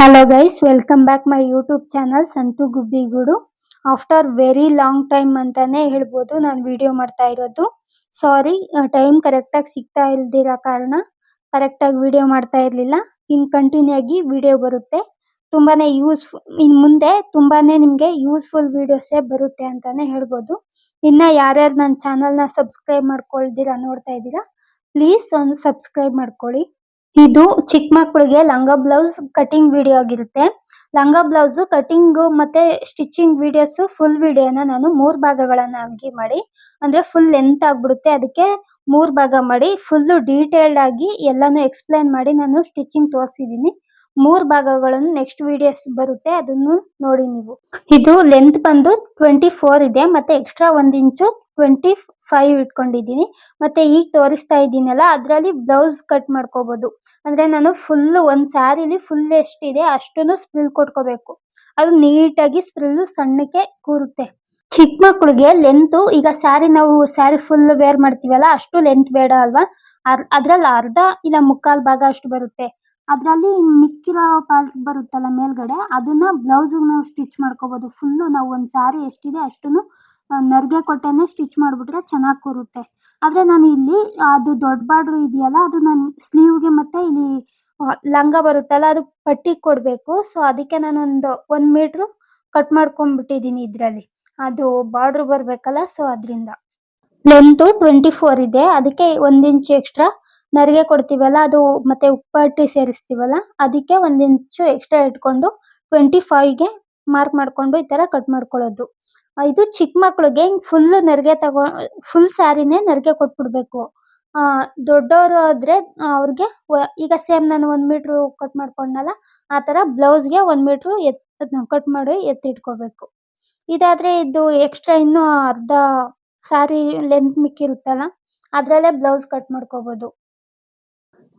Hello guys, welcome back my YouTube channel Santu Gubbigudu. After very long time ಅಂತಾನೆ ಹೇಳ್ಬೋದು ನಾನು video ಮಾಡ್ತಾ ಇರೋದು. ಸಾರಿ, ಟೈಮ್ ಕರೆಕ್ಟಾಗಿ ಸಿಗ್ತಾ ಇಲ್ದಿರೋ ಕಾರಣ ಕರೆಕ್ಟಾಗಿ ವಿಡಿಯೋ ಮಾಡ್ತಾ ಇರಲಿಲ್ಲ. ಇನ್ ಕಂಟಿನ್ಯೂ ಆಗಿ ವಿಡಿಯೋ ಬರುತ್ತೆ. ತುಂಬಾನೇ ಇನ್ ಮುಂದೆ ತುಂಬಾನೇ ನಿಮ್ಗೆ ಯೂಸ್ಫುಲ್ ವಿಡಿಯೋಸೇ ಬರುತ್ತೆ ಅಂತಾನೆ ಹೇಳ್ಬೋದು. ಇನ್ನ ಯಾರ್ಯಾರು ನನ್ನ ಚಾನಲ್ನ ಸಬ್ಸ್ಕ್ರೈಬ್ ಮಾಡ್ಕೊಳ್ದಿರಾ ನೋಡ್ತಾ ಇದ್ದೀರಾ, ಪ್ಲೀಸ್ ಒಂದು ಸಬ್ಸ್ಕ್ರೈಬ್ ಮಾಡ್ಕೊಳ್ಳಿ. ಇದು ಚಿಕ್ಕ ಮಕ್ಕಳಿಗೆ ಲಂಗ ಬ್ಲೌಸ್ ಕಟಿಂಗ್ ವಿಡಿಯೋ ಆಗಿರುತ್ತೆ. ಲಂಗ ಬ್ಲೌಸ್ ಕಟಿಂಗ್ ಮತ್ತೆ ಸ್ಟಿಚಿಂಗ್ ವಿಡಿಯೋಸ್ ಫುಲ್ ವಿಡಿಯೋನ ನಾನು 3 ಭಾಗಗಳನ್ನಾಗಿ ಮಾಡಿ, ಅಂದ್ರೆ ಫುಲ್ ಲೆಂತ್ ಆಗ್ಬಿಡುತ್ತೆ. ಅದಕ್ಕೆ 3 ಭಾಗ ಮಾಡಿ ಫುಲ್ ಡೀಟೇಲ್ಡ್ ಆಗಿ ಎಲ್ಲಾನು ಎಕ್ಸ್ಪ್ಲೈನ್ ಮಾಡಿ ನಾನು ಸ್ಟಿಚಿಂಗ್ ತೋರಿಸಿದೀನಿ. 3 ಭಾಗಗಳನ್ನು ನೆಕ್ಸ್ಟ್ ವಿಡಿಯೋಸ್ ಬರುತ್ತೆ, ಅದನ್ನು ನೋಡಿ ನೀವು. ಇದು ಲೆಂತ್ ಬಂದು 24 ಇದೆ, ಮತ್ತೆ ಎಕ್ಸ್ಟ್ರಾ 1 ಇಂಚು 25 ಇಟ್ಕೊಂಡಿದ್ದೀನಿ. ಮತ್ತೆ ಈಗ ತೋರಿಸ್ತಾ ಇದ್ದೀನಲ್ಲ, ಅದ್ರಲ್ಲಿ ಬ್ಲೌಸ್ ಕಟ್ ಮಾಡ್ಕೋಬಹುದು. ಅಂದ್ರೆ ನಾನು ಫುಲ್ ಒಂದ್ ಸ್ಯಾರಿಲಿ ಫುಲ್ ಎಷ್ಟಿದೆ ಅಷ್ಟನ್ನು ಸ್ಪ್ರಿಲ್ ಕೊಟ್ಕೋಬೇಕು. ಅದು ನೀಟಾಗಿ ಸ್ಪ್ರಿಲ್ ಸಣ್ಣಕ್ಕೆ ಕೂರುತ್ತೆ. ಚಿಕ್ಕ ಮಕ್ಕಳಿಗೆ ಲೆಂತ್, ಈಗ ನಾವು ಸ್ಯಾರಿ ಫುಲ್ ವೇರ್ ಮಾಡ್ತೀವಲ್ಲ, ಅಷ್ಟು ಲೆಂತ್ ಬೇಡ ಅಲ್ವಾ. ಅದ್ರಲ್ಲಿ ಅರ್ಧ ಇಲ್ಲ ಮುಕ್ಕಾಲ್ ಭಾಗ ಅಷ್ಟು ಬರುತ್ತೆ. ಅದ್ರಲ್ಲಿ ಮಿಕ್ಕಿರೋ ಪಾರ್ಟ್ ಬರುತ್ತಲ್ಲ ಮೇಲ್ಗಡೆ, ಅದನ್ನ ಬ್ಲೌಸ್ ನಾವು ಸ್ಟಿಚ್ ಮಾಡ್ಕೋಬಹುದು. ಫುಲ್ ನಾವು ಒಂದ್ ಸ್ಯಾರಿ ಎಷ್ಟಿದೆ ಅಷ್ಟನ್ನು ನರ್ಗೆ ಕೊಟ್ಟೆನೆ ಸ್ಟಿಚ್ ಮಾಡ್ಬಿಟ್ರೆ ಚೆನ್ನಾಗಿ ಕೂರುತ್ತೆ. ಆದ್ರೆ ನಾನು ಇಲ್ಲಿ ಅದು ದೊಡ್ಡ ಬಾರ್ಡರ್ ಇದೆಯಲ್ಲ, ಅದು ನಾನು ಸ್ಲೀವ್ಗೆ ಮತ್ತೆ ಇಲ್ಲಿ ಲಂಗ ಬರುತ್ತಲ್ಲ ಅದು ಪಟ್ಟಿ ಕೊಡ್ಬೇಕು. ಸೊ ಅದಕ್ಕೆ ನಾನು ಒಂದ್ ಮೀಟರ್ ಕಟ್ ಮಾಡ್ಕೊಂಡ್ಬಿಟ್ಟಿದೀನಿ ಇದ್ರಲ್ಲಿ. ಅದು ಬಾರ್ಡರ್ ಬರ್ಬೇಕಲ್ಲ, ಸೊ ಅದ್ರಿಂದ. ಲೆಂತ್ 24 ಇದೆ, ಅದಕ್ಕೆ 1 ಇಂಚ್ ಎಕ್ಸ್ಟ್ರಾ ನರಿಗೆ ಕೊಡ್ತೀವಲ್ಲ, ಅದು ಮತ್ತೆ ಉಪ್ಪಟ್ಟಿ ಸೇರಿಸ್ತೀವಲ್ಲ, ಅದಕ್ಕೆ 1 ಇಂಚು ಎಕ್ಸ್ಟ್ರಾ ಇಟ್ಕೊಂಡು 25ಗೆ ಮಾರ್ಕ್ ಮಾಡ್ಕೊಂಡು ಈ ತರ ಕಟ್ ಮಾಡ್ಕೊಳ್ಳೋದು. ಇದು ಚಿಕ್ಕ ಮಕ್ಕಳಿಗೆ ಫುಲ್ ನರಿಗೆ ಫುಲ್ ಸ್ಯಾರಿನೇ ನರಿಗೆ ಕೊಟ್ಬಿಡ್ಬೇಕು. ದೊಡ್ಡವರು ಆದ್ರೆ ಅವ್ರಿಗೆ ಈಗ ಸೇಮ್ ನಾನು 1 ಮೀಟರ್ ಕಟ್ ಮಾಡ್ಕೊಂಡಲ್ಲ, ಆ ತರ ಬ್ಲೌಸ್ಗೆ 1 ಮೀಟರ್ ಕಟ್ ಮಾಡಿ ಎತ್ತಿಟ್ಕೋಬೇಕು. ಇದಾದ್ರೆ ಇದು ಎಕ್ಸ್ಟ್ರಾ ಇನ್ನು ಅರ್ಧ ಸ್ಯಾರಿ ಲೆಂತ್ ಮಿಕ್ಕಿರುತ್ತಲ್ಲ, ಅದ್ರಲ್ಲೇ ಬ್ಲೌಸ್ ಕಟ್ ಮಾಡ್ಕೋಬಹುದು.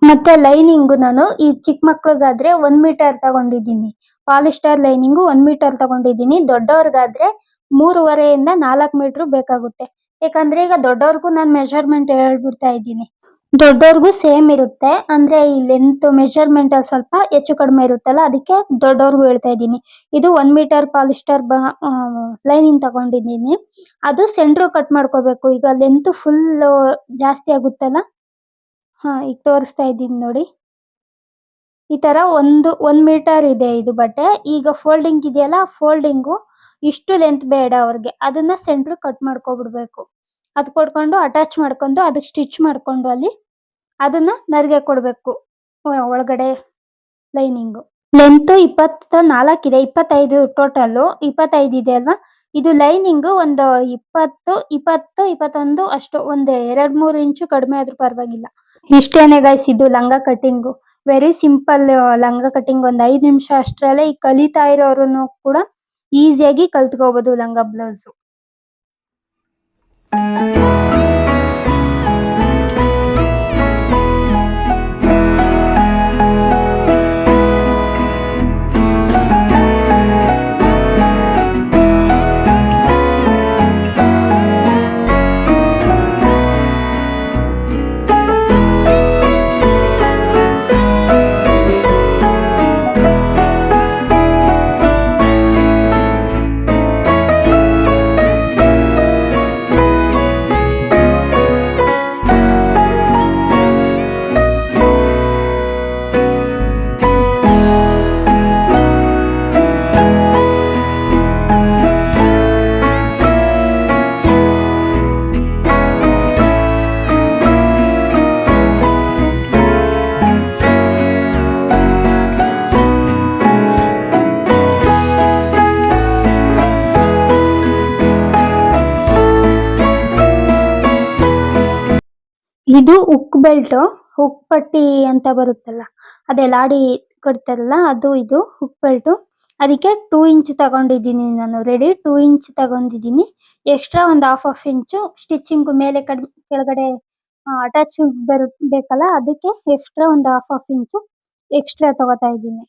ಮತ್ತೆ ಲೈನಿಂಗ್ ನಾನು ಈ ಚಿಕ್ಕ ಮಕ್ಳಿಗಾದ್ರೆ 1 ಮೀಟರ್ ತಗೊಂಡಿದ್ದೀನಿ. ಪಾಲಿಸ್ಟರ್ ಲೈನಿಂಗ್ 1 ಮೀಟರ್ ತಗೊಂಡಿದ್ದೀನಿ. ದೊಡ್ಡವ್ರಿಗಾದ್ರೆ 3.5 ಇಂದ 4 ಮೀಟರ್ ಬೇಕಾಗುತ್ತೆ. ಯಾಕಂದ್ರೆ ಈಗ ದೊಡ್ಡವ್ರಿಗೂ ನಾನು ಮೆಜರ್ಮೆಂಟ್ ಹೇಳ್ಬಿಡ್ತಾ ಇದ್ದೀನಿ. ದೊಡ್ಡವ್ರಿಗೂ ಸೇಮ್ ಇರುತ್ತೆ, ಅಂದ್ರೆ ಈ ಲೆಂತ್ ಮೆಜರ್ಮೆಂಟ್ ಅಲ್ಲಿ ಸ್ವಲ್ಪ ಹೆಚ್ಚು ಕಡಿಮೆ ಇರುತ್ತಲ್ಲ, ಅದಕ್ಕೆ ದೊಡ್ಡವ್ರಿಗೂ ಹೇಳ್ತಾ ಇದ್ದೀನಿ. ಇದು 1 ಮೀಟರ್ ಪಾಲಿಸ್ಟರ್ ಲೈನಿಂಗ್ ತಗೊಂಡಿದ್ದೀನಿ. ಅದು ಸೆಂಟ್ರ್ ಕಟ್ ಮಾಡ್ಕೋಬೇಕು. ಈಗ ಲೆಂತ್ ಫುಲ್ ಜಾಸ್ತಿ ಆಗುತ್ತಲ್ಲ, ಈಗ ತೋರಿಸ್ತಾ ಇದ್ದೀನಿ ನೋಡಿ. ಈ ತರ 1 ಮೀಟರ್ ಇದೆ ಇದು ಬಟ್ಟೆ. ಈಗ ಫೋಲ್ಡಿಂಗ್ ಇದೆಯಲ್ಲ, ಫೋಲ್ಡಿಂಗು ಇಷ್ಟು ಲೆಂತ್ ಬೇಡ ಅವ್ರಿಗೆ, ಅದನ್ನ ಸೆಂಟ್ರ್ ಕಟ್ ಮಾಡ್ಕೊಬಿಡ್ಬೇಕು. ಅದ್ ಕೊಡ್ಕೊಂಡು ಅಟ್ಯಾಚ್ ಮಾಡ್ಕೊಂಡು ಅದಕ್ಕೆ ಸ್ಟಿಚ್ ಮಾಡ್ಕೊಂಡು ಅಲ್ಲಿ ಅದನ್ನ ನರಿಗೆ ಕೊಡ್ಬೇಕು ಒಳಗಡೆ ಲೈನಿಂಗ್. ಲೆಂತ್ 24 ಇದೆ, 25 ಟೋಟಲ್ 25 ಇದೆ ಅಲ್ವಾ. ಇದು ಲೈನಿಂಗ್ ಒಂದು 20, 21 ಅಷ್ಟು, ಒಂದ್ 2-3 ಇಂಚು ಕಡಿಮೆ ಆದ್ರೂ ಪರವಾಗಿಲ್ಲ. ಇಷ್ಟೇನೆ ಗೈಸ್, ಇದು ಲಂಗ ಕಟಿಂಗ್. ವೆರಿ ಸಿಂಪಲ್ ಲಂಗ ಕಟಿಂಗ್. ಒಂದ್ 5 ನಿಮಿಷ ಅಷ್ಟರಲ್ಲೇ ಈ ಕಲಿತಾ ಇರೋರು ಕೂಡ ಈಸಿಯಾಗಿ ಕಲ್ತ್ಕೋಬಹುದು ಲಂಗ ಬ್ಲೌಸ್. ಇದು ಹುಕ್ ಬೆಲ್ಟ್, ಹುಕ್ ಪಟ್ಟಿ ಅಂತ ಬರುತ್ತಲ್ಲ, ಅದೇ ಲಾಡಿ ಕಟ್ತಾರಲ್ಲ ಅದು. ಇದು ಹುಕ್ ಬೆಲ್ಟ್. ಅದಕ್ಕೆ 2 ಇಂಚ್ ತಗೊಂಡಿದ್ದೀನಿ ನಾನು. ರೆಡಿ 2 ಇಂಚ್ ತಗೊಂಡಿದ್ದೀನಿ. ಎಕ್ಸ್ಟ್ರಾ ಒಂದು ಹಾಫ್ ಇಂಚು ಸ್ಟಿಚಿಂಗ್ ಮೇಲೆ ಕೆಳಗಡೆ ಅಟ್ಯಾಚ್ ಬೇಕಲ್ಲ, ಅದಕ್ಕೆ ಎಕ್ಸ್ಟ್ರಾ ಒಂದು ಹಾಫ್ ಇಂಚು ಎಕ್ಸ್ಟ್ರಾ ತಗೋತಾ ಇದ್ದೀನಿ.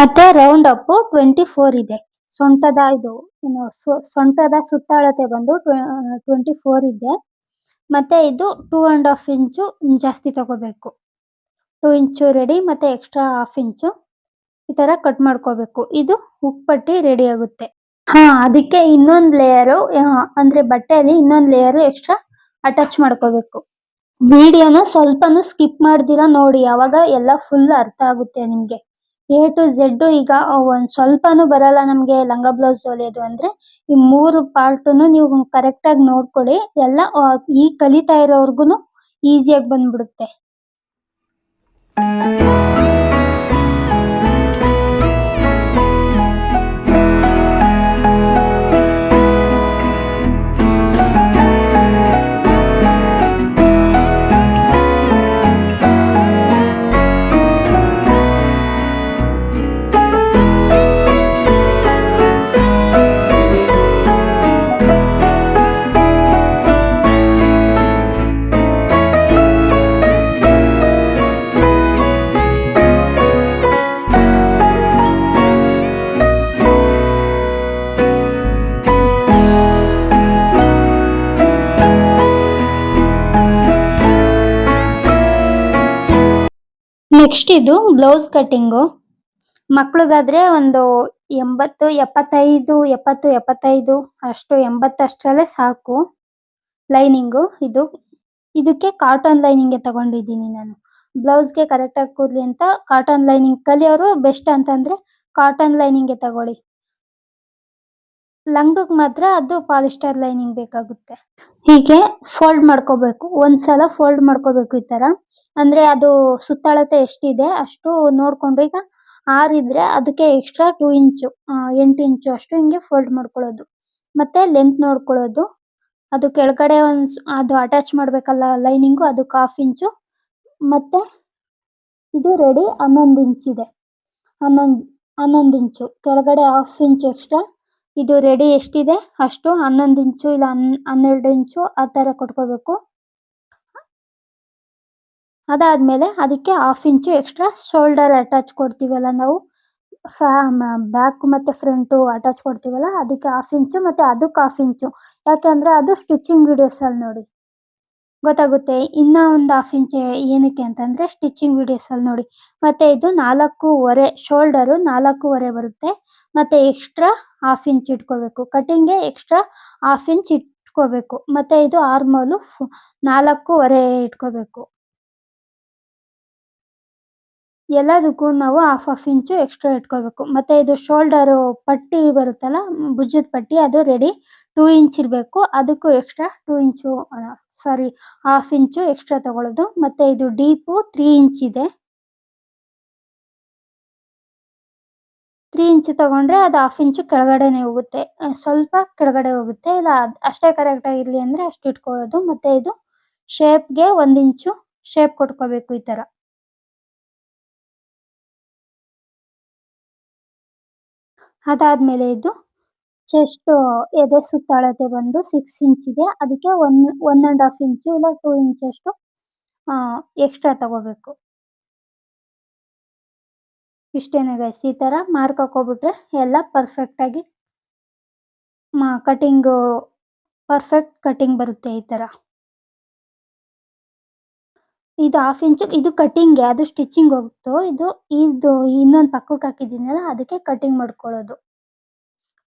ಮತ್ತೆ ರೌಂಡ್ ಅಪ್ 24 ಇದೆ. ಸೊಂಟದ ಸುತ್ತಳತೆ ಬಂದು 24 ಇದೆ. ಮತ್ತೆ ಇದು 2.5 ಇಂಚು ಜಾಸ್ತಿ ತಗೋಬೇಕು. 2 ಇಂಚು ರೆಡಿ, ಮತ್ತೆ ಎಕ್ಸ್ಟ್ರಾ ಹಾಫ್ ಇಂಚು ಈ ತರ ಕಟ್ ಮಾಡ್ಕೋಬೇಕು. ಇದು ಹುಕ್ ಪಟ್ಟಿ ರೆಡಿ ಆಗುತ್ತೆ. ಅದಕ್ಕೆ ಇನ್ನೊಂದ್ ಲೇಯರು ಅಂದ್ರೆ ಬಟ್ಟೆಯಲ್ಲಿ ಇನ್ನೊಂದ್ ಲೇಯರ್ ಎಕ್ಸ್ಟ್ರಾ ಅಟ್ಯಾಚ್ ಮಾಡ್ಕೋಬೇಕು. ವಿಡಿಯೋನ ಸ್ವಲ್ಪನೂ ಸ್ಕಿಪ್ ಮಾಡ್ದಿರಾ ನೋಡಿ, ಅವಾಗ ಎಲ್ಲ ಫುಲ್ ಅರ್ಥ ಆಗುತ್ತೆ ನಿಮ್ಗೆ. ಎ ಟು ಝೆಡ್ ಈಗ ಒಂದ್ ಸ್ವಲ್ಪನೂ ಬರಲ್ಲ ನಮ್ಗೆ ಲಂಗ ಬ್ಲೌಸ್ ಹೊಲಿಯೋದು ಅಂದ್ರೆ ಈ 3 ಪಾರ್ಟ್ನು ನೀವು ಕರೆಕ್ಟ್ ಆಗಿ ನೋಡ್ಕೊಳ್ಳಿ. ಎಲ್ಲ ಈ ಕಲಿತಾ ಇರೋರ್ಗುನು ಈಸಿಯಾಗಿ ಬಂದ್ಬಿಡುತ್ತೆ. ನೆಕ್ಸ್ಟ್ ಇದು ಬ್ಲೌಸ್ ಕಟಿಂಗು. ಮಕ್ಳಿಗಾದ್ರೆ ಒಂದು 80, 75, 70, 75 ಅಷ್ಟು 80 ಅಷ್ಟರಲ್ಲೇ ಸಾಕು. ಲೈನಿಂಗು ಇದಕ್ಕೆ ಕಾಟನ್ ಲೈನಿಂಗ್ ತಗೊಂಡಿದ್ದೀನಿ ನಾನು. ಬ್ಲೌಸ್ಗೆ ಕರೆಕ್ಟ್ ಆಗಿ ಕೂರ್ಲಿ ಅಂತ ಕಾಟನ್ ಲೈನಿಂಗ್ ಕಲಿಯೋರು ಬೆಸ್ಟ್ ಅಂತಂದ್ರೆ ಕಾಟನ್ ಲೈನಿಂಗ್ ತಗೊಳ್ಳಿ. ಲಂಗಕ್ಕೆ ಮಾತ್ರ ಅದು ಪಾಲಿಸ್ಟರ್ ಲೈನಿಂಗ್ ಬೇಕಾಗುತ್ತೆ. ಹೀಗೆ ಫೋಲ್ಡ್ ಮಾಡ್ಕೋಬೇಕು. ಒಂದ್ಸಲ ಫೋಲ್ಡ್ ಮಾಡ್ಕೋಬೇಕು ಈ ತರ. ಅಂದ್ರೆ ಅದು ಸುತ್ತಳತೆ ಎಷ್ಟಿದೆ ಅಷ್ಟು ನೋಡ್ಕೊಂಡು, ಈಗ 6 ಇದ್ರೆ ಅದಕ್ಕೆ ಎಕ್ಸ್ಟ್ರಾ 2 ಇಂಚು 8 ಇಂಚು ಅಷ್ಟು ಹಿಂಗೆ ಫೋಲ್ಡ್ ಮಾಡ್ಕೊಳ್ಳೋದು. ಮತ್ತೆ ಲೆಂತ್ ನೋಡ್ಕೊಳ್ಳೋದು. ಅದು ಕೆಳಗಡೆ ಅದು ಅಟ್ಯಾಚ್ ಮಾಡ್ಬೇಕಲ್ಲ ಲೈನಿಂಗು, ಅದಕ್ಕೆ 1/2 ಇಂಚು. ಮತ್ತೆ ಇದು ರೆಡಿ 11 ಇಂಚಿದೆ. 11 ಇಂಚು ಕೆಳಗಡೆ 1/2 ಇಂಚು ಎಕ್ಸ್ಟ್ರಾ. ಇದು ರೆಡಿ ಎಷ್ಟಿದೆ ಅಷ್ಟು 11 ಇಂಚು ಇಲ್ಲ 12 ಇಂಚು ಆ ತರ ಕೊಟ್ಕೋಬೇಕು. ಅದಾದ್ಮೇಲೆ ಅದಕ್ಕೆ 1/2 ಇಂಚು ಎಕ್ಸ್ಟ್ರಾ ಶೋಲ್ಡರ್ ಅಟ್ಯಾಚ್ ಕೊಡ್ತೀವಲ್ಲ ನಾವು, ಬ್ಯಾಕ್ ಮತ್ತೆ ಫ್ರಂಟ್ ಅಟ್ಯಾಚ್ ಕೊಡ್ತೀವಲ್ಲ, ಅದಕ್ಕೆ 1/2 ಇಂಚು ಮತ್ತೆ ಅದಕ್ಕೆ 1/2 ಇಂಚು. ಯಾಕೆಂದ್ರೆ ಅದು ಸ್ಟಿಚಿಂಗ್ ವಿಡಿಯೋಸ್ ಅಲ್ಲಿ ನೋಡಿ ಗೊತ್ತಾಗುತ್ತೆ. ಇನ್ನ ಒಂದು 1/2 ಇಂಚ್ ಏನಕ್ಕೆ ಅಂತಂದ್ರೆ ಸ್ಟಿಚಿಂಗ್ ವಿಡಿಯೋಸ್ ಅಲ್ಲಿ ನೋಡಿ. ಮತ್ತೆ ಇದು 4.5 ಶೋಲ್ಡರ್ 4.5 ಬರುತ್ತೆ. ಮತ್ತೆ ಎಕ್ಸ್ಟ್ರಾ 1/2 ಇಂಚ್ ಇಟ್ಕೋಬೇಕು. ಕಟಿಂಗ್ಗೆ ಎಕ್ಸ್ಟ್ರಾ 1/2 ಇಂಚ್ ಇಟ್ಕೋಬೇಕು. ಮತ್ತೆ ಇದು ಆರ್ಮೋಲು 4.5 ಇಟ್ಕೋಬೇಕು. ಎಲ್ಲದಕ್ಕೂ ನಾವು 1/2 ಇಂಚು ಎಕ್ಸ್ಟ್ರಾ ಇಟ್ಕೋಬೇಕು. ಮತ್ತೆ ಇದು ಶೋಲ್ಡರ್ ಪಟ್ಟಿ ಬರುತ್ತಲ್ಲ, ಭುಜದ ಪಟ್ಟಿ, ಅದು ರೆಡಿ 2 ಇಂಚ್ ಇರಬೇಕು. ಅದಕ್ಕೂ ಎಕ್ಸ್ಟ್ರಾ 2 ಇಂಚು 1/2 ಇಂಚು ಎಕ್ಸ್ಟ್ರಾ ತಗೊಳ್ಳೋದು. ಮತ್ತೆ ಇದು ಡೀಪು 3 ಇಂಚ್ ಇದೆ. 3 ಇಂಚ್ ತಗೊಂಡ್ರೆ ಅದು 1/2 ಇಂಚು ಕೆಳಗಡೆನೆ ಹೋಗುತ್ತೆ. ಸ್ವಲ್ಪ ಕೆಳಗಡೆ ಹೋಗುತ್ತೆ. ಇಲ್ಲ ಅಷ್ಟೇ ಕರೆಕ್ಟ್ ಆಗಿರ್ಲಿ ಅಂದ್ರೆ ಅಷ್ಟು ಇಟ್ಕೊಳ್ಳೋದು. ಮತ್ತೆ ಇದು ಶೇಪ್ಗೆ 1 ಇಂಚು ಶೇಪ್ ಕೊಟ್ಕೋಬೇಕು ಈ ತರ. ಅದಾದ್ಮೇಲೆ ಇದು ಚೆಸ್ಟ್ ಎದೆ ಸುತ್ತಳತೆ ಬಂದು 6 ಇಂಚ್ ಇದೆ. ಅದಕ್ಕೆ 1.5 ಇಂಚು ಇಲ್ಲ 2 ಇಂಚ್ ಅಷ್ಟು ಎಕ್ಸ್ಟ್ರಾ ತಗೋಬೇಕು. ಇಷ್ಟೇನೆ ಗೈಸ್. ಈ ತರ ಮಾರ್ಕ್ ಹಾಕೋಬಿಟ್ರೆ ಎಲ್ಲ ಪರ್ಫೆಕ್ಟ್ ಆಗಿ ಪರ್ಫೆಕ್ಟ್ ಕಟಿಂಗ್ ಬರುತ್ತೆ ಈ ತರ. ಇದು 1/2 ಇಂಚು ಇದು ಕಟಿಂಗ್ಗೆ, ಅದು ಸ್ಟಿಚಿಂಗ್ ಹೋಗ್ತು. ಇದು ಇನ್ನೊಂದು ಪಕ್ಕಕ್ಕೆ ಹಾಕಿದ್ದೀನಲ್ಲ ಅದಕ್ಕೆ ಕಟಿಂಗ್ ಮಾಡ್ಕೊಳ್ಳೋದು.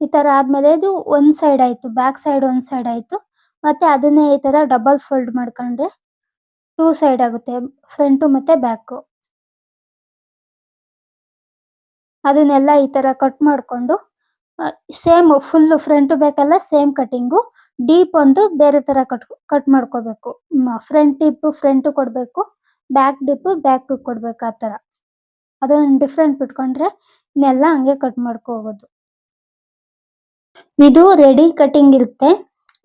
ಈ ತರ ಆದ್ಮೇಲೆ ಇದು ಒಂದ್ ಸೈಡ್ ಆಯ್ತು, ಬ್ಯಾಕ್ ಸೈಡ್ ಒಂದ್ ಸೈಡ್ ಆಯ್ತು. ಮತ್ತೆ ಅದನ್ನೇ ಈ ತರ ಡಬಲ್ ಫೋಲ್ಡ್ ಮಾಡ್ಕೊಂಡ್ರೆ 2 ಸೈಡ್ ಆಗುತ್ತೆ, ಫ್ರಂಟ್ ಮತ್ತೆ ಬ್ಯಾಕ್. ಅದನ್ನೆಲ್ಲ ಈ ತರ ಕಟ್ ಮಾಡ್ಕೊಂಡು same full front back same cutting. Deep ಒಂದು ಬೇರೆ ತರ ಕಟ್ ಮಾಡ್ಕೋಬೇಕು. ಫ್ರಂಟ್ ಡಿಪ್ ಫ್ರಂಟ್ ಕೊಡ್ಬೇಕು, ಬ್ಯಾಕ್ ಡಿಪ್ ಬ್ಯಾಕ್ ಕೊಡ್ಬೇಕು. ಆ ತರ ಅದೊಂದು ಡಿಫ್ರೆಂಟ್ ಬಿಟ್ಕೊಂಡ್ರೆ ಇನ್ನೆಲ್ಲ ಹಂಗೆ ಕಟ್ ಮಾಡ್ಕೋಬಹುದು. ಇದು ರೆಡಿ ಕಟಿಂಗ್ ಇರುತ್ತೆ.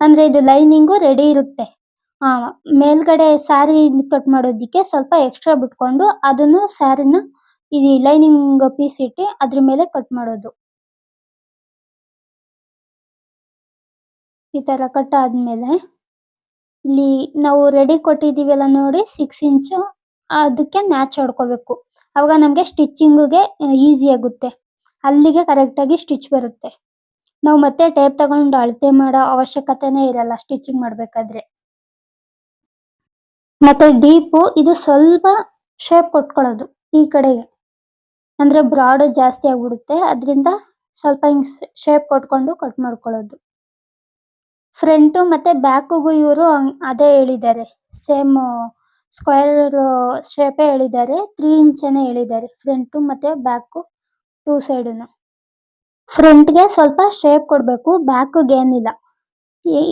ಅಂದ್ರೆ ಇದು ಲೈನಿಂಗು ರೆಡಿ ಇರುತ್ತೆ. ಮೇಲ್ಗಡೆ ಸ್ಯಾರಿ ಕಟ್ ಮಾಡೋದಿಕ್ಕೆ ಸ್ವಲ್ಪ ಎಕ್ಸ್ಟ್ರಾ ಬಿಟ್ಕೊಂಡು ಅದನ್ನು ಸ್ಯಾರಿನ ಈ ಲೈನಿಂಗ್ ಪೀಸ್ ಇಟ್ಟು ಅದ್ರ ಮೇಲೆ ಕಟ್ ಮಾಡೋದು. ಈ ತರ ಕಟ್ ಆದ್ಮೇಲೆ ಇಲ್ಲಿ ನಾವು ರೆಡಿ ಕೊಟ್ಟಿದೀವಲ್ಲ ನೋಡಿ 6 ಇಂಚು, ಅದಕ್ಕೆ ಮ್ಯಾಚ್ ಹೊಡ್ಕೋಬೇಕು. ಅವಾಗ ನಮ್ಗೆ ಸ್ಟಿಚಿಂಗ್ಗೆ ಈಸಿ ಆಗುತ್ತೆ. ಅಲ್ಲಿಗೆ ಕರೆಕ್ಟ್ ಆಗಿ ಸ್ಟಿಚ್ ಬರುತ್ತೆ. ನಾವು ಮತ್ತೆ ಟೇಪ್ ತಗೊಂಡು ಅಳತೆ ಮಾಡೋ ಅವಶ್ಯಕತೆನೇ ಇರಲ್ಲ ಸ್ಟಿಚಿಂಗ್ ಮಾಡ್ಬೇಕಾದ್ರೆ. ಮತ್ತೆ ಡೀಪು ಇದು ಸ್ವಲ್ಪ ಶೇಪ್ ಕೊಟ್ಕೊಳ್ಳೋದು ಈ ಕಡೆಗೆ. ಅಂದ್ರೆ ಬ್ರಾಡ್ ಜಾಸ್ತಿ ಆಗ್ಬಿಡುತ್ತೆ. ಅದರಿಂದ ಸ್ವಲ್ಪ ಹಿಂಗ್ ಶೇಪ್ ಕೊಟ್ಕೊಂಡು ಕಟ್ ಮಾಡ್ಕೊಳ್ಳೋದು. ಫ್ರಂಟ್ ಮತ್ತೆ ಬ್ಯಾಕ್‌ಗೂ ಇವರು ಅದೇ ಹೇಳಿದ್ದಾರೆ. ಸೇಮ್ ಸ್ಕ್ವೇರ್ ಶೇಪೇ ಹೇಳಿದ್ದಾರೆ. 3 ಇಂಚನೇ ಹೇಳಿದ್ದಾರೆ. ಫ್ರಂಟ್ ಮತ್ತೆ ಬ್ಯಾಕ್ 2 ಸೈಡ್‌ನು. ಫ್ರಂಟ್‌ಗೆ ಸ್ವಲ್ಪ ಶೇಪ್ ಕೊಡ್ಬೇಕು. ಬ್ಯಾಕ್‌ಗೆ ಏನಿಲ್ಲ.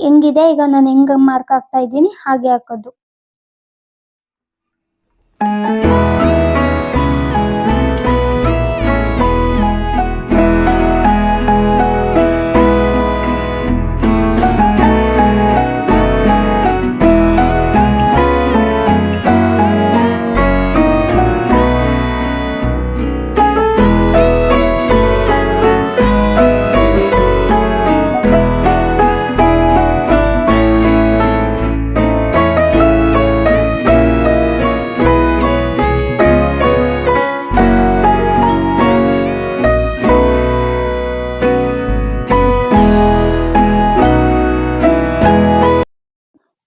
ಹೆಂಗಿದೆ ಈಗ ನಾನು ಹೆಂಗ್ ಮಾರ್ಕ್ ಹಾಕ್ತಾ ಇದ್ದೀನಿ ಹಾಗೆ ಹಾಕೋದು.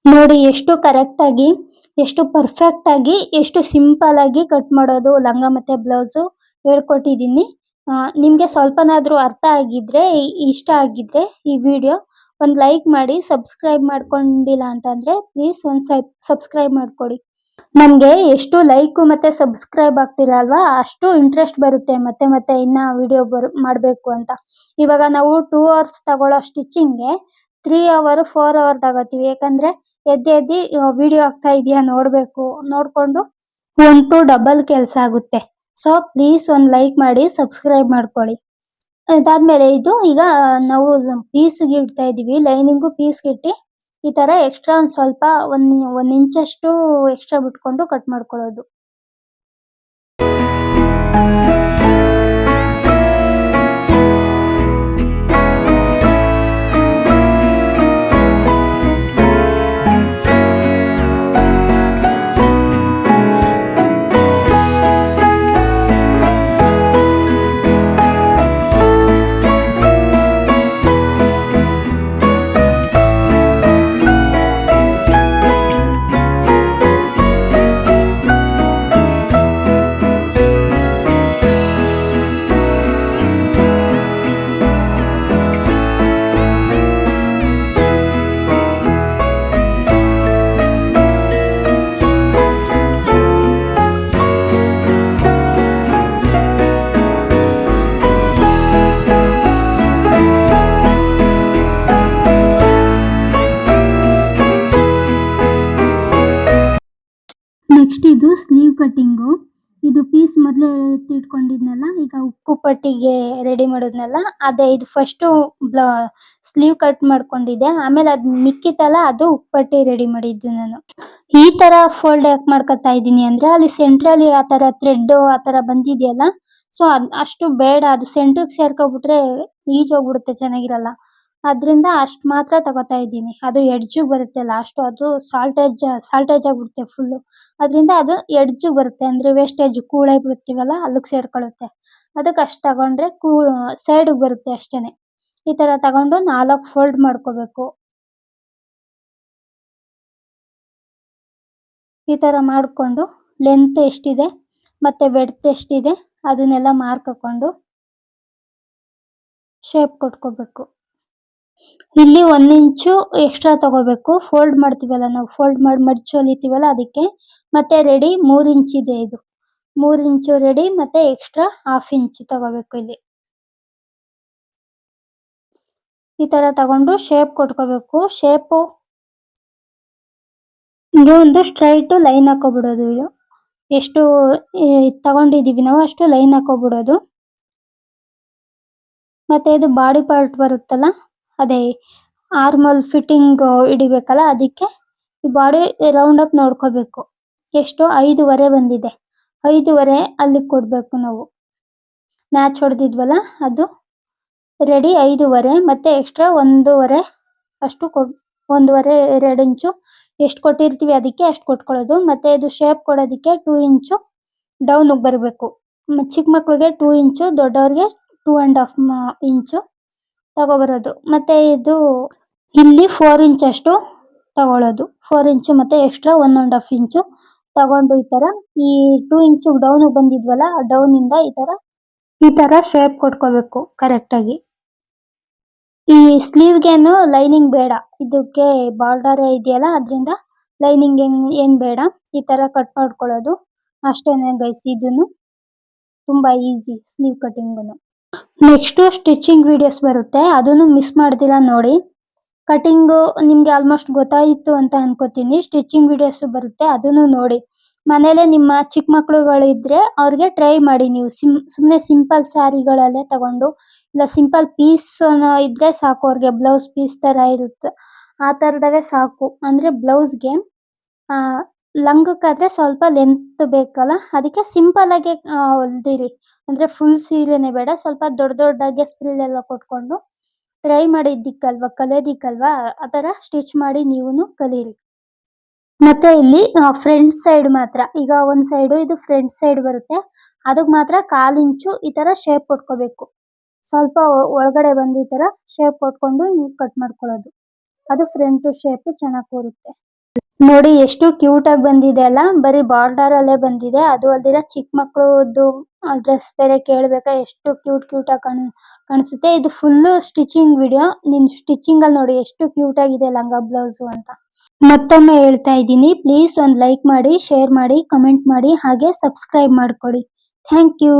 ನೋಡಿ ಎಷ್ಟು ಕರೆಕ್ಟ್ ಆಗಿ, ಎಷ್ಟು ಪರ್ಫೆಕ್ಟ್ ಆಗಿ, ಎಷ್ಟು ಸಿಂಪಲ್ ಆಗಿ ಕಟ್ ಮಾಡೋದು ಲಂಗ ಮತ್ತೆ ಬ್ಲೌಸ್ ಹೇಳ್ಕೊಟ್ಟಿದ್ದೀನಿ. ನಿಮ್ಗೆ ಸ್ವಲ್ಪನಾದ್ರೂ ಅರ್ಥ ಆಗಿದ್ರೆ, ಇಷ್ಟ ಆಗಿದ್ರೆ ಈ ವಿಡಿಯೋ ಒಂದು ಲೈಕ್ ಮಾಡಿ, ಸಬ್ಸ್ಕ್ರೈಬ್ ಮಾಡ್ಕೊಂಡಿಲ್ಲ ಅಂತಂದ್ರೆ ಪ್ಲೀಸ್ ಒಂದು ಸಬ್ಸ್ಕ್ರೈಬ್ ಮಾಡ್ಕೊಡಿ. ನಮ್ಗೆ ಎಷ್ಟು ಲೈಕ್ ಮತ್ತೆ ಸಬ್ಸ್ಕ್ರೈಬ್ ಆಗ್ತಿಲ್ಲ ಅಲ್ವಾ, ಅಷ್ಟು ಇಂಟ್ರೆಸ್ಟ್ ಬರುತ್ತೆ ಮತ್ತೆ ಮತ್ತೆ ಇನ್ನ ವಿಡಿಯೋ ಮಾಡ್ಬೇಕು ಅಂತ. ಇವಾಗ ನಾವು 2 ಅವರ್ಸ್ ತಗೊಳ್ಳೋ ಸ್ಟಿಚಿಂಗ್ಗೆ 3 ಅವರ್ 4 ಅವರ್ ತಗೋತೀವಿ. ಯಾಕಂದ್ರೆ ಎದ್ದಿ ವಿಡಿಯೋ ಆಗ್ತಾ ಇದೆಯಾ ನೋಡ್ಬೇಕು, ನೋಡ್ಕೊಂಡು 1 to ಡಬಲ್ ಕೆಲಸ ಆಗುತ್ತೆ. ಸೊ ಪ್ಲೀಸ್ ಒಂದು ಲೈಕ್ ಮಾಡಿ, ಸಬ್ಸ್ಕ್ರೈಬ್ ಮಾಡ್ಕೊಳ್ಳಿ. ಅದಾದ್ಮೇಲೆ ಇದು ಈಗ ನಾವು ಪೀಸ್ಗೆ ಇಡ್ತಾ ಇದೀವಿ. ಲೈನಿಂಗು ಪೀಸ್ಗೆ ಇಟ್ಟು ಈ ತರ ಎಕ್ಸ್ಟ್ರಾ ಒಂದ್ ಸ್ವಲ್ಪ ಒಂದ್ ಇಂಚಷ್ಟು ಎಕ್ಸ್ಟ್ರಾ ಬಿಟ್ಕೊಂಡು ಕಟ್ ಮಾಡ್ಕೊಳ್ಳೋದು. ನೆಕ್ಸ್ಟ್ ಇದು ಸ್ಲೀವ್ ಕಟ್ಟಿಂಗು. ಇದು ಪೀಸ್ ಮೊದಲೇ ಎತ್ತಿಟ್ಕೊಂಡಿದ್ನಲ್ಲ, ಈಗ ಉಕ್ಕು ಪಟ್ಟಿಗೆ ರೆಡಿ ಮಾಡೋದ್ನಲ್ಲ ಅದೇ. ಇದು ಫಸ್ಟ್ ಸ್ಲೀವ್ ಕಟ್ ಮಾಡ್ಕೊಂಡಿದ್ದೆ, ಆಮೇಲೆ ಅದ್ ಮಿಕ್ಕಿತಲ್ಲ ಅದು ಉಕ್ಕು ಪಟ್ಟಿ ರೆಡಿ ಮಾಡಿದ್ದು ನಾನು. ಈ ತರ ಫೋಲ್ಡ್ ಯಾಕೆ ಮಾಡ್ಕೊತಾ ಇದ್ದೀನಿ ಅಂದ್ರೆ, ಅಲ್ಲಿ ಸೆಂಟ್ರಲ್ಲಿ ಆ ತರ ಥ್ರೆಡ್ ಆ ತರ ಬಂದಿದೆಯಲ್ಲ, ಸೊ ಅಷ್ಟು ಬೇಡ. ಅದು ಸೆಂಟ್ರಿಗೆ ಸೇರ್ಕೊಬಿಟ್ರೆ ಈಜೋಗ್ಬಿಡುತ್ತೆ, ಚೆನ್ನಾಗಿರಲ್ಲ. ಅದ್ರಿಂದ ಅಷ್ಟ್ ಮಾತ್ರ ತಗೋತಾ ಇದ್ದೀನಿ. ಅದು ಎಡ್ಜ್ ಬರುತ್ತೆ ಲಾಸ್ಟ್, ಅದು ಸಾಲ್ಟೇಜ್ ಆಗ್ಬಿಡುತ್ತೆ ಫುಲ್. ಅದ್ರಿಂದ ಅದು ಎಡ್ಜ್ ಬರುತ್ತೆ, ಅಂದ್ರೆ ವೇಸ್ಟೇಜ್ ಕೂಳೆ ಬಿಡ್ತೀವಲ್ಲ ಅಲ್ಲಿಗೆ ಸೇರ್ಕೊಳ್ಳುತ್ತೆ. ಅದಕ್ಕೆ ಅಷ್ಟ್ ತಗೊಂಡ್ರೆ ಸೈಡ್ ಬರುತ್ತೆ ಅಷ್ಟೇನೆ. ಈ ತರ ತಗೊಂಡು 4 ಫೋಲ್ಡ್ ಮಾಡ್ಕೋಬೇಕು. ಈ ತರ ಮಾಡ್ಕೊಂಡು ಲೆಂತ್ ಎಷ್ಟಿದೆ ಮತ್ತೆ ವೆಡ್ತ್ ಎಷ್ಟಿದೆ ಅದನ್ನೆಲ್ಲ ಮಾರ್ಕ್ ಹಾಕೊಂಡು ಶೇಪ್ ಕೊಟ್ಕೋಬೇಕು. ಇಲ್ಲಿ 1 ಇಂಚು ಎಕ್ಸ್ಟ್ರಾ ತಗೋಬೇಕು. ಫೋಲ್ಡ್ ಮಾಡ್ತೀವಲ್ಲ ನಾವು, ಫೋಲ್ಡ್ ಮಾಡಿ ಮಡ್ಚಿ ಹೊಲಿತೀವಲ್ಲ ಅದಕ್ಕೆ. ಮತ್ತೆ ರೆಡಿ 3 ಇಂಚ್ ಇದೆ ಇದು. 3 ಇಂಚು ರೆಡಿ ಮತ್ತೆ ಎಕ್ಸ್ಟ್ರಾ 1/2 ಇಂಚ್ ತಗೋಬೇಕು ಇಲ್ಲಿ. ಈ ತರ ತಗೊಂಡು ಶೇಪ್ ಕೊಟ್ಕೋಬೇಕು. ಶೇಪು ಇದು ಒಂದು ಸ್ಟ್ರೈಟ್ ಲೈನ್ ಹಾಕೋಬಿಡೋದು. ಇದು ಎಷ್ಟು ತಗೊಂಡಿದೀವಿ ನಾವು ಅಷ್ಟು ಲೈನ್ ಹಾಕೋಬಿಡೋದು. ಮತ್ತೆ ಇದು ಬಾಡಿ ಪಾರ್ಟ್ ಬರುತ್ತಲ್ಲ, ಅದೇ ಆರ್ಮಲ್ ಫಿಟ್ಟಿಂಗ್ ಹಿಡಿಬೇಕಲ್ಲ, ಅದಕ್ಕೆ ಈ ಬಾಡಿ ರೌಂಡ್ ಅಪ್ ನೋಡ್ಕೋಬೇಕು. ಎಷ್ಟು 5.5 ಬಂದಿದೆ. 5.5 ಅಲ್ಲಿ ಕೊಡ್ಬೇಕು ನಾವು. ನ್ಯಾಚ್ ಹೊಡೆದಿದ್ವಲ್ಲ ಅದು ರೆಡಿ 5.5 ಮತ್ತೆ ಎಕ್ಸ್ಟ್ರಾ 1.5 ಅಷ್ಟು 1.5 2 ಇಂಚು ಎಷ್ಟು ಕೊಟ್ಟಿರ್ತೀವಿ ಅದಕ್ಕೆ ಅಷ್ಟು ಕೊಟ್ಕೊಳ್ಳೋದು. ಮತ್ತೆ ಇದು ಶೇಪ್ ಕೊಡೋದಕ್ಕೆ 2 ಇಂಚು ಡೌನ್ ಬರಬೇಕು. ಚಿಕ್ಕ ಮಕ್ಳಿಗೆ 2 ಇಂಚು, ದೊಡ್ಡವ್ರಿಗೆ 2.5 ಇಂಚು ತಗೋಬರೋದು. ಮತ್ತೆ ಇದು ಇಲ್ಲಿ 4 ಇಂಚ್ ಅಷ್ಟು ತಗೊಳ್ಳೋದು. 4 ಇಂಚು ಮತ್ತೆ ಎಕ್ಸ್ಟ್ರಾ 1.5 ಇಂಚು ತಗೊಂಡು ಈ ತರ ಈ 2 ಇಂಚು ಡೌನ್ ಬಂದಿದ್ವಲ್ಲ, ಆ ಡೌನ್ ಇಂದ ಈ ತರ ಈ ತರ ಶೇಪ್ ಕೊಟ್ಕೋಬೇಕು ಕರೆಕ್ಟ್ ಆಗಿ. ಈ ಸ್ಲೀವ್ಗೇನು ಲೈನಿಂಗ್ ಬೇಡ, ಇದಕ್ಕೆ ಬಾರ್ಡರ್ ಇದೆಯಲ್ಲ ಅದ್ರಿಂದ ಲೈನಿಂಗ್ ಏನ್ ಬೇಡ. ಈ ತರ ಕಟ್ ಮಾಡ್ಕೊಳ್ಳೋದು ಅಷ್ಟೇನೆ ಗೈಸ್. ಇದನ್ನು ತುಂಬಾ ಈಸಿ ಸ್ಲೀವ್ ಕಟಿಂಗ್ನು. ನೆಕ್ಸ್ಟ್ ಸ್ಟಿಚಿಂಗ್ ವಿಡಿಯೋಸ್ ಬರುತ್ತೆ, ಅದನ್ನು ಮಿಸ್ ಮಾಡ್ದಿರಾ ನೋಡಿ. ಕಟಿಂಗ್ ನಿಮ್ಗೆ ಆಲ್ಮೋಸ್ಟ್ ಗೊತ್ತಾಯಿತು ಅಂತ ಅನ್ಕೋತೀನಿ. ಸ್ಟಿಚಿಂಗ್ ವಿಡಿಯೋಸ್ ಬರುತ್ತೆ, ಅದನ್ನು ನೋಡಿ. ಮನೇಲೆ ನಿಮ್ಮ ಚಿಕ್ಕ ಮಕ್ಳುಗಳು ಇದ್ರೆ ಅವ್ರಿಗೆ ಟ್ರೈ ಮಾಡಿ ನೀವು. ಸುಮ್ನೆ ಸಿಂಪಲ್ ಸ್ಯಾರಿಗಳಲ್ಲೇ ತಗೊಂಡು, ಇಲ್ಲ ಸಿಂಪಲ್ ಪೀಸ್ ಇದ್ರೆ ಸಾಕು ಅವ್ರಿಗೆ. ಬ್ಲೌಸ್ ಪೀಸ್ ತರ ಇರುತ್ತೆ, ಆ ತರದವೇ ಸಾಕು. ಅಂದ್ರೆ ಬ್ಲೌಸ್ಗೆ ಆ ಲಂಗಕ್ಕಾದ್ರೆ ಸ್ವಲ್ಪ ಲೆಂತ್ ಬೇಕಲ್ಲ, ಅದಕ್ಕೆ ಸಿಂಪಲ್ ಆಗಿ ಹೊಲ್ದಿರಿ. ಅಂದ್ರೆ ಫುಲ್ ಸೀರೆನೆ ಬೇಡ, ಸ್ವಲ್ಪ ದೊಡ್ಡ ದೊಡ್ಡಾಗೆ ಸ್ಪ್ರಿಲ್ ಎಲ್ಲ ಕೊಟ್ಕೊಂಡು ಟ್ರೈ ಮಾಡಿದ್ದಿಕ್ಕಲ್ವಾ, ಕಲಿಯೋದಿಕ್ಕಲ್ವಾ, ಆ ತರ ಸ್ಟಿಚ್ ಮಾಡಿ ನೀವುನು ಕಲೀರಿ. ಮತ್ತೆ ಇಲ್ಲಿ ಫ್ರಂಟ್ ಸೈಡ್ ಮಾತ್ರ, ಈಗ ಒಂದ್ ಸೈಡ್ ಇದು ಫ್ರಂಟ್ ಸೈಡ್ ಬರುತ್ತೆ, ಅದಕ್ ಮಾತ್ರ 1/4 ಇಂಚು ಈ ತರ ಶೇಪ್ ಕೊಟ್ಕೋಬೇಕು. ಸ್ವಲ್ಪ ಒಳಗಡೆ ಬಂದು ಈ ತರ ಶೇಪ್ ಕೊಟ್ಕೊಂಡು ಹಿಂಗ್ ಕಟ್ ಮಾಡ್ಕೊಳ್ಳೋದು. ಅದು ಫ್ರಂಟ್ ಶೇಪ್ ಚೆನ್ನಾಗಿ ಕೂರುತ್ತೆ. ನೋಡಿ ಎಷ್ಟು ಕ್ಯೂಟ್ ಆಗಿ ಬಂದಿದೆ ಅಲ್ಲ, ಬರೀ ಬಾರ್ಡರ್ ಅಲ್ಲೇ ಬಂದಿದೆ. ಅದು ಅಲ್ದಿರ ಚಿಕ್ಕ ಮಕ್ಕಳದ್ದು ಡ್ರೆಸ್ ಬೇರೆ ಕೇಳ್ಬೇಕಾ, ಎಷ್ಟು ಕ್ಯೂಟ್ ಆಗಿ ಕಾಣಿಸುತ್ತೆ. ಇದು ಫುಲ್ ಸ್ಟಿಚಿಂಗ್ ವಿಡಿಯೋ. ನಿನ್ ಸ್ಟಿಚಿಂಗ್ ಅಲ್ಲಿ ನೋಡಿ ಎಷ್ಟು ಕ್ಯೂಟ್ ಆಗಿದೆ ಲಂಗ ಬ್ಲೌಸ್ ಅಂತ. ಮತ್ತೊಮ್ಮೆ ಹೇಳ್ತಾ ಇದ್ದೀನಿ, ಪ್ಲೀಸ್ ಒಂದು ಲೈಕ್ ಮಾಡಿ, ಶೇರ್ ಮಾಡಿ, ಕಮೆಂಟ್ ಮಾಡಿ, ಹಾಗೆ ಸಬ್ಸ್ಕ್ರೈಬ್ ಮಾಡ್ಕೊಳ್ಳಿ. Thank you.